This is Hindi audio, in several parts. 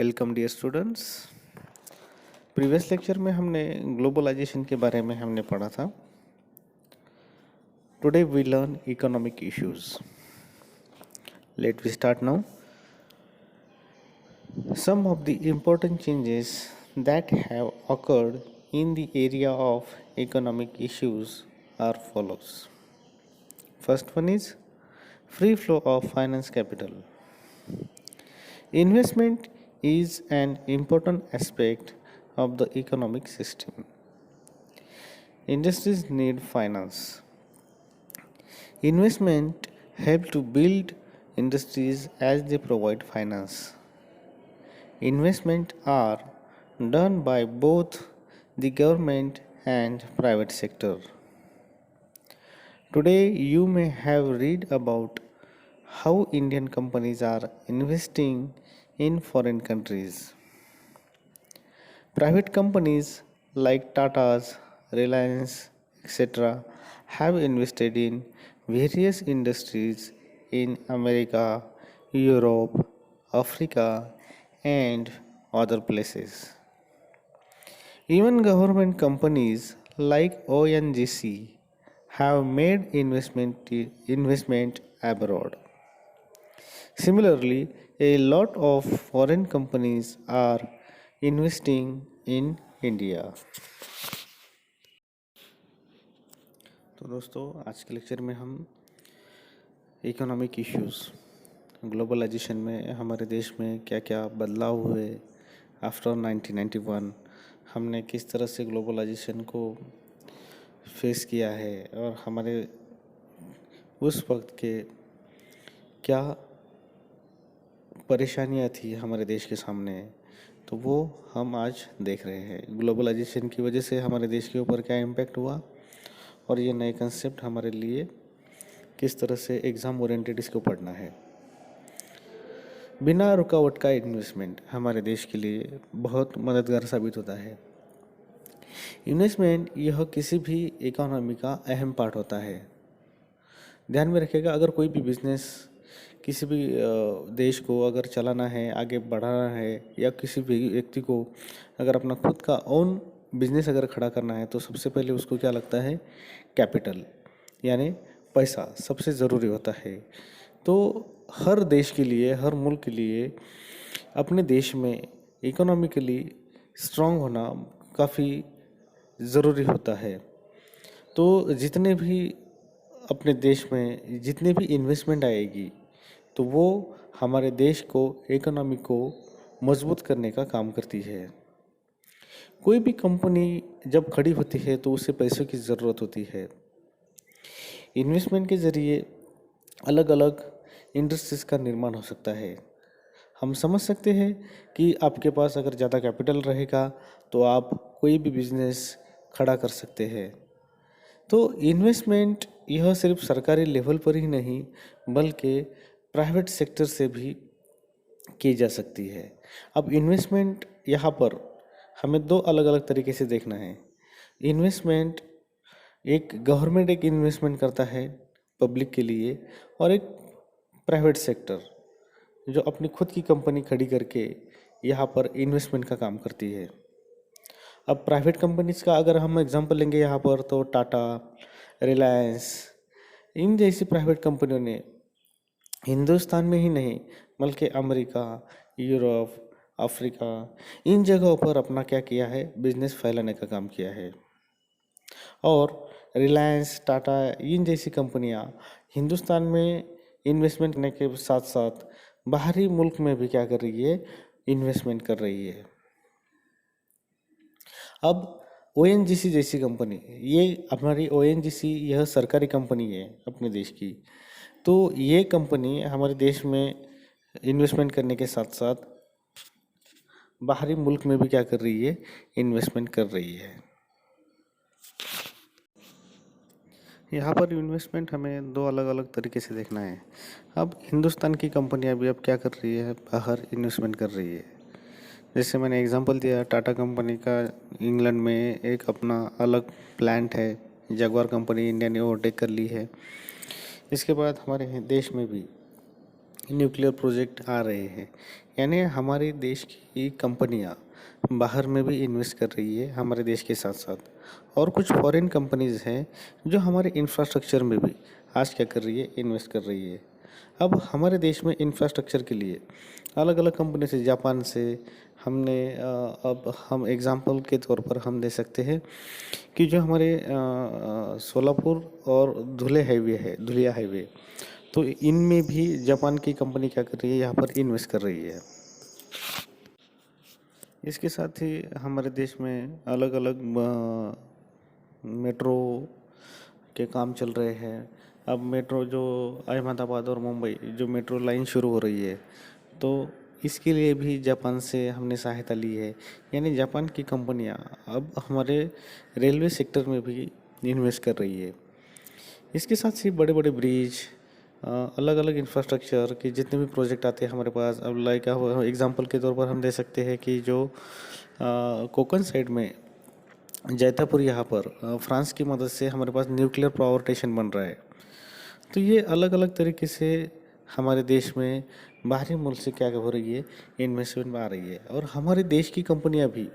Welcome dear students. Previous lecture में हमने ग्लोबलाइजेशन के बारे में हमने पढ़ा था। Today we learn economic issues. Let we start now. Some of the important changes that have occurred in the area of economic issues are follows. First one is free flow of finance capital. Investment is an important aspect of the economic system. Industries need finance. Investment help to build industries as they provide finance. Investment are done by both the government and private sector. Today you may have read about how Indian companies are investing in foreign countries. Private companies like Tata's, Reliance, etc. have invested in various industries in America, Europe, Africa, and other places. Even government companies like ONGC have made investment abroad. Similarly, a lot of foreign companies are investing in India. तो दोस्तों, आज के लेक्चर में हम इकोनॉमिक इश्यूज़, ग्लोबलाइजेशन में हमारे देश में क्या क्या बदलाव हुए आफ्टर 1991, हमने किस तरह से ग्लोबलाइजेशन को फेस किया है और हमारे उस वक्त के क्या परेशानियां थी हमारे देश के सामने, तो वो हम आज देख रहे हैं। ग्लोबलाइजेशन की वजह से हमारे देश के ऊपर क्या इम्पैक्ट हुआ और ये नए कंसेप्ट हमारे लिए किस तरह से एग्ज़ाम ओरिएंटेड इसको पढ़ना है। बिना रुकावट का इन्वेस्टमेंट हमारे देश के लिए बहुत मददगार साबित होता है। इन्वेस्टमेंट यह किसी भी इकोनॉमी का अहम पार्ट होता है। ध्यान में रखिएगा, अगर कोई भी बिजनेस किसी भी देश को अगर चलाना है, आगे बढ़ाना है, या किसी भी व्यक्ति को अगर अपना खुद का ओन बिजनेस अगर खड़ा करना है, तो सबसे पहले उसको क्या लगता है? कैपिटल, यानी पैसा सबसे ज़रूरी होता है। तो हर देश के लिए, हर मुल्क के लिए अपने देश में इकोनॉमिकली स्ट्रांग होना काफ़ी ज़रूरी होता है। तो जितने भी अपने देश में जितनी भी इन्वेस्टमेंट आएगी, तो वो हमारे देश को, इकोनॉमी को मजबूत करने का काम करती है। कोई भी कंपनी जब खड़ी होती है तो उसे पैसों की ज़रूरत होती है। इन्वेस्टमेंट के ज़रिए अलग अलग इंडस्ट्रीज़ का निर्माण हो सकता है। हम समझ सकते हैं कि आपके पास अगर ज़्यादा कैपिटल रहेगा तो आप कोई भी बिजनेस खड़ा कर सकते हैं। तो इन्वेस्टमेंट यह सिर्फ सरकारी लेवल पर ही नहीं, बल्कि प्राइवेट सेक्टर से भी की जा सकती है। अब इन्वेस्टमेंट यहाँ पर हमें दो अलग अलग तरीके से देखना है। इन्वेस्टमेंट, एक गवर्नमेंट एक इन्वेस्टमेंट करता है पब्लिक के लिए, और एक प्राइवेट सेक्टर जो अपनी खुद की कंपनी खड़ी करके यहाँ पर इन्वेस्टमेंट का काम करती है। अब प्राइवेट कंपनीज का अगर हम एग्जांपल लेंगे यहाँ पर, तो टाटा, रिलायंस, इन जैसी प्राइवेट कंपनियों ने हिंदुस्तान में ही नहीं बल्कि अमेरिका, यूरोप, अफ्रीका, इन जगहों पर अपना क्या किया है? बिजनेस फैलाने का काम किया है। और रिलायंस, टाटा, इन जैसी कंपनियां हिंदुस्तान में इन्वेस्टमेंट करने के साथ साथ बाहरी मुल्क में भी क्या कर रही है? इन्वेस्टमेंट कर रही है। अब ओएनजीसी जैसी कंपनी, ये हमारी ओएनजीसी यह सरकारी कंपनी है अपने देश की। तो ये कंपनी हमारे देश में इन्वेस्टमेंट करने के साथ साथ बाहरी मुल्क में भी क्या कर रही है? इन्वेस्टमेंट कर रही है। यहाँ पर इन्वेस्टमेंट हमें दो अलग अलग तरीके से देखना है। अब हिंदुस्तान की कंपनियाँ भी अब क्या कर रही है? बाहर इन्वेस्टमेंट कर रही है। जैसे मैंने एग्जांपल दिया, टाटा कंपनी का इंग्लैंड में एक अपना अलग प्लांट है। जगुआर कंपनी इंडिया ने ओवरटेक कर ली है। इसके बाद हमारे देश में भी न्यूक्लियर प्रोजेक्ट आ रहे हैं, यानी हमारे देश की कंपनियां बाहर में भी इन्वेस्ट कर रही है हमारे देश के साथ साथ। और कुछ फॉरेन कंपनीज हैं जो हमारे इंफ्रास्ट्रक्चर में भी आज क्या कर रही है, इन्वेस्ट कर रही है। अब हमारे देश में इंफ्रास्ट्रक्चर के लिए अलग अलग कंपनी से, जापान से हमने अब हम एग्ज़ाम्पल के तौर पर हम दे सकते हैं कि जो हमारे सोलापुर और धुलिया हाईवे, तो इनमें भी जापान की कंपनी क्या कर रही है, यहाँ पर इन्वेस्ट कर रही है। इसके साथ ही हमारे देश में अलग अलग मेट्रो के काम चल रहे हैं। अब मेट्रो जो अहमदाबाद और मुंबई जो मेट्रो लाइन शुरू हो रही है, तो इसके लिए भी जापान से हमने सहायता ली है। यानी जापान की कंपनियां अब हमारे रेलवे सेक्टर में भी इन्वेस्ट कर रही है। इसके साथ ही बड़े बड़े ब्रिज, अलग अलग इंफ्रास्ट्रक्चर के जितने भी प्रोजेक्ट आते हैं हमारे पास, अब लाइक एग्जांपल के तौर पर हम दे सकते हैं कि जो कोकन साइड में जैतापुर, यहाँ पर फ्रांस की मदद से हमारे पास न्यूक्लियर पावर स्टेशन बन रहा है। तो ये अलग अलग तरीके से हमारे देश में बाहरी मुल्क से क्या हो रही है, इन्वेस्टमेंट आ रही है। और हमारे देश की कंपनियां भी,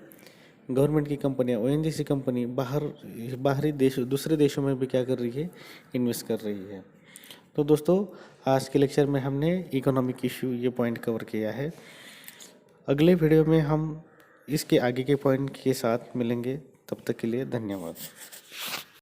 गवर्नमेंट की कंपनियां, ओएनजीसी कंपनी बाहरी देश, दूसरे देशों में भी क्या कर रही है, इन्वेस्ट कर रही है। तो दोस्तों, आज के लेक्चर में हमने इकोनॉमिक इशू ये पॉइंट कवर किया है। अगले वीडियो में हम इसके आगे के पॉइंट के साथ मिलेंगे। तब तक के लिए धन्यवाद।